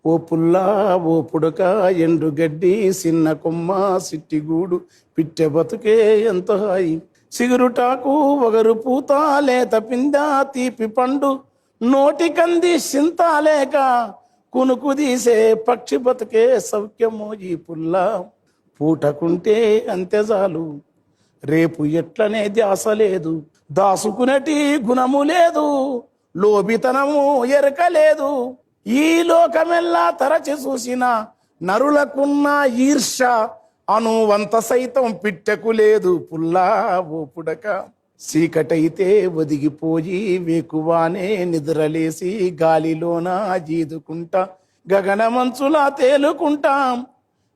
ఓ పుల్లా ఓ పుడక ఎండు గడ్డి సిన్న కొమ్మ సిట్టిగూడు పిట్టె బతుకే ఎంత హాయి సిగురుటాకు ఒగరు పూత లేత పింద తీపి పండు నోటి కంది సింతాలేక కునుకు తీసే పక్షి బతుకే సౌఖ్యమో ఈ పుల్లా పూటకుంటే అంతే చాలు రేపు ఎట్లనే ధ్యాస లేదు దాసుకునటి గుణము లేదు లోబితనము ఎరక లేదు ఈ లోకమెల్లా తరచి చూసిన నరులకున్న ఈర్ష అనువంత సైతం పిట్టకు లేదు పుల్లా ఓ పుడక చీకటైతే ఒదిగిపోయి వేకువానే నిద్రలేసి గాలిలోన జీదుకుంటా గగనమంచులా తేలుకుంటాం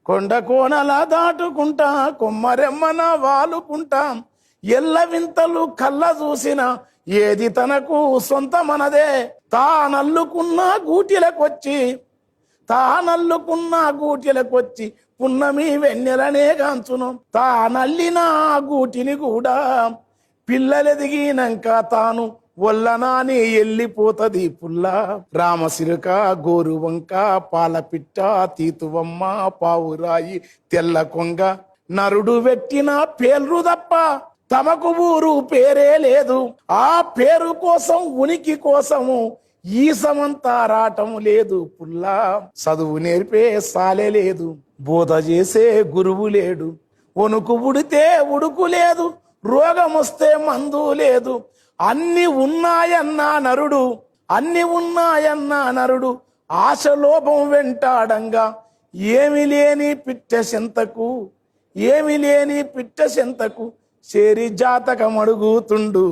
కొండ కోనలా దాటుకుంటా కొమ్మరెమ్మన వాలుకుంటాం ఎల్ల వింతలు కళ్ళ చూసిన ఏది తనకు సొంతమనదే తానల్లుకున్న గూటిలకొచ్చి పున్నమి వెన్నెలనే కాంచును తానల్లిన గూటిని కూడా పిల్లలెదిగినాక తాను వల్లనాని వెళ్ళిపోతది పుల్లా రామసిరుక గోరువంక పాలపిట్ట తీతువమ్మ పావురాయి తెల్ల కొంగ నరుడు పెట్టిన పేర్లు తప్ప తమకు ఊరు పేరే లేదు ఆ పేరు కోసం ఉనికి కోసము ఈ సమంతా రాటం లేదు పుల్లా చదువు నేర్పే సాలే లేదు బోధ చేసే గురువు లేడు వణుకు ఉడితే ఉడుకు లేదు రోగం వస్తే మందు లేదు అన్ని ఉన్నాయన్నా నరుడు ఆశలోభం వెంటాడంగా ఏమి లేని పిట్ట సెంతకు చేరి జాతకమడుగుతుండు